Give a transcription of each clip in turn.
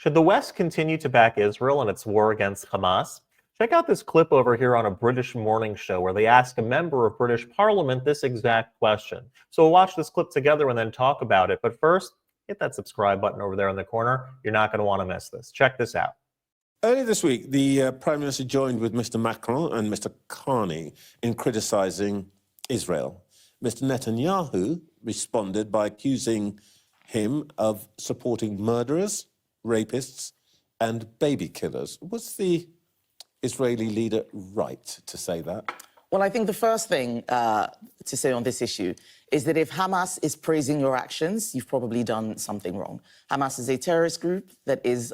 Should the West continue to back Israel in its war against Hamas? Check out this clip over here on a British morning show where they ask a member of British Parliament this exact question. So we'll watch this clip together and then talk about it. But first, hit that subscribe button over there in the corner. You're not going to want to miss this. Check this out. Earlier this week, the Prime Minister joined with Mr. Macron and Mr. Carney in criticising Israel. Mr. Netanyahu responded by accusing him of supporting murderers, rapists, and baby killers. Was the Israeli leader right to say that? Well, I think the first thing to say on this issue is that if Hamas is praising your actions, you've probably done something wrong. Hamas is a terrorist group that is,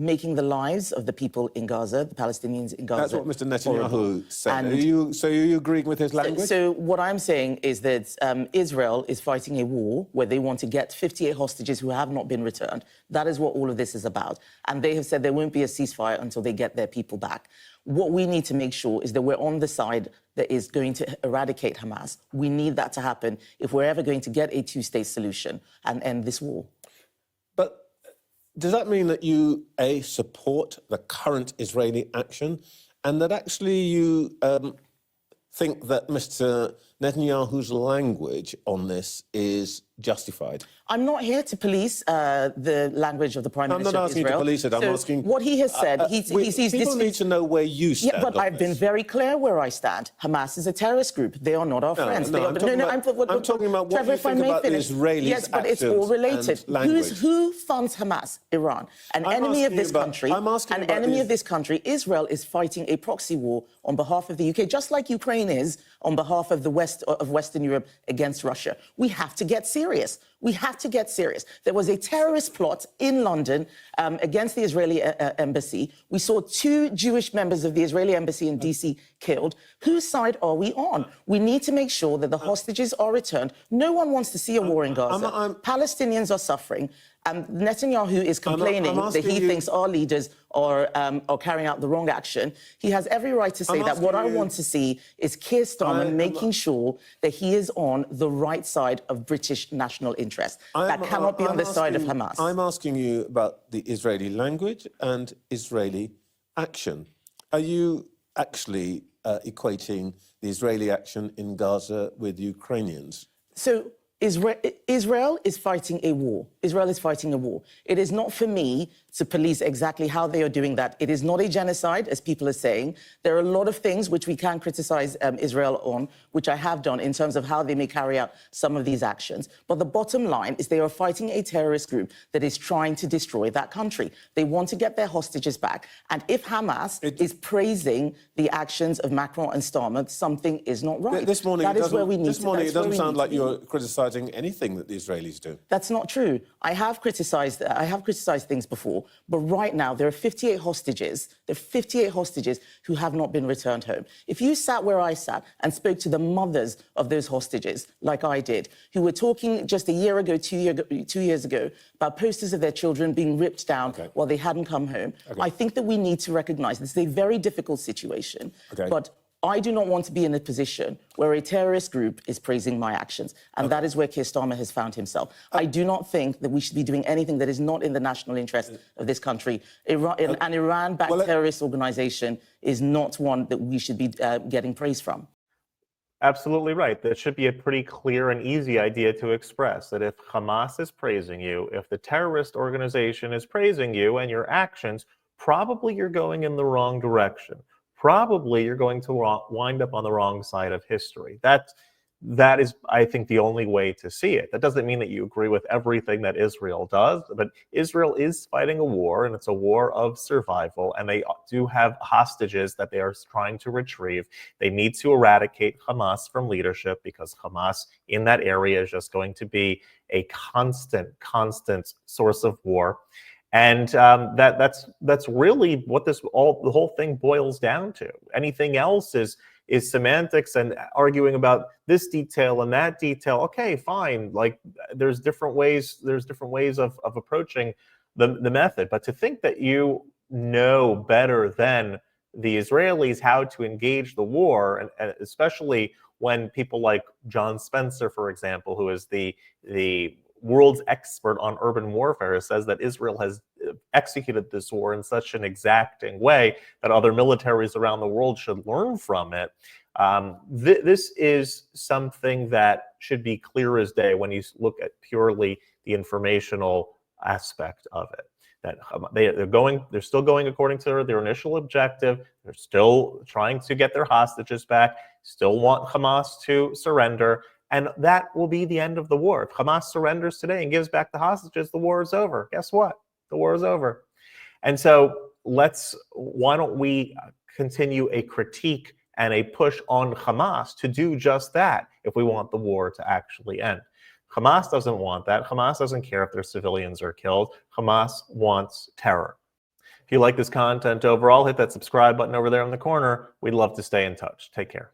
making the lives of the people in Gaza, the Palestinians in Gaza. That's what Mr. Netanyahu horrible. said. Are you agreeing with his language? So what I'm saying is that Israel is fighting a war where they want to get 58 hostages who have not been returned. That is what all of this is about. And they have said there won't be a ceasefire until they get their people back. What we need to make sure is that we're on the side that is going to eradicate Hamas. We need that to happen if we're ever going to get a two-state solution and end this war. But does that mean that you, A, support the current Israeli action and that actually you think that Mr. Netanyahu's language on this is justified? I'm not here to police the language of the Prime Minister I'm not of asking Israel. you to police it. I'm asking what he has said. He sees people need to know where you stand. Yeah, but I've been very clear where I stand. Hamas is a terrorist group. They are not our friends. I'm talking about what Trevor, you think about the Israelis' Yes, but it's all related. Who funds Hamas? Iran. An enemy of this country. An enemy of this country. Israel is fighting a proxy war on behalf of the UK, just like Ukraine is on behalf of the Western Europe against Russia. We have to get serious. We have to get serious. There was a terrorist plot in London against the Israeli embassy. We saw 2 Jewish members of the Israeli embassy in DC killed. Whose side are we on? We need to make sure that the hostages are returned. No one wants to see a war in Gaza. Palestinians are suffering. Netanyahu is complaining that he thinks our leaders are carrying out the wrong action. He has every right to say that. What I want to see is Keir Starmer making sure that he is on the right side of British national interest. That cannot be on the side of Hamas. I'm asking you about the Israeli language and Israeli action. Are you actually equating the Israeli action in Gaza with Ukrainians? So Israel is fighting a war. Israel is fighting a war. It is not for me to police exactly how they are doing that. It is not a genocide, as people are saying. There are a lot of things which we can criticize Israel on, which I have done in terms of how they may carry out some of these actions. But the bottom line is they are fighting a terrorist group that is trying to destroy that country. They want to get their hostages back. And if Hamas is praising the actions of Macron and Starmer, something is not right. This morning, it doesn't sound like you're criticizing anything that the Israelis do. That's not true. I have criticized things before, but right now there are 58 hostages. There are 58 hostages who have not been returned home. If you sat where I sat and spoke to the mothers of those hostages, like I did, who were talking just a year ago, 2 years ago, about posters of their children being ripped down while they hadn't come home, I think that we need to recognize this is a very difficult situation. But I do not want to be in a position where a terrorist group is praising my actions, and that is where Keir Starmer has found himself. I do not think that we should be doing anything that is not in the national interest of this country. An Iran-backed terrorist organization is not one that we should be getting praise from. Absolutely right. That should be a pretty clear and easy idea to express, that if Hamas is praising you, if the terrorist organization is praising you and your actions, probably you're going in the wrong direction. Probably you're going to wind up on the wrong side of history. That is, I think, the only way to see it. That doesn't mean that you agree with everything that Israel does, but Israel is fighting a war, and it's a war of survival, and they do have hostages that they are trying to retrieve. They need to eradicate Hamas from leadership because Hamas in that area is just going to be a constant source of war. And that's really what the whole thing boils down to. Anything else is semantics and arguing about this detail and that detail. Okay, fine. Like there's different ways of approaching the method. But to think that you know better than the Israelis how to engage the war, and especially when people like John Spencer, for example, who is the world's expert on urban warfare says that Israel has executed this war in such an exacting way that other militaries around the world should learn from it. This is something that should be clear as day when you look at purely the informational aspect of it. That they're still going according to their initial objective. They're still trying to get their hostages back, still want Hamas to surrender, and that will be the end of the war. If Hamas surrenders today and gives back the hostages, the war is over. Guess what? The war is over. And so why don't we continue a critique and a push on Hamas to do just that if we want the war to actually end. Hamas doesn't want that. Hamas doesn't care if their civilians are killed. Hamas wants terror. If you like this content overall, hit that subscribe button over there in the corner. We'd love to stay in touch. Take care.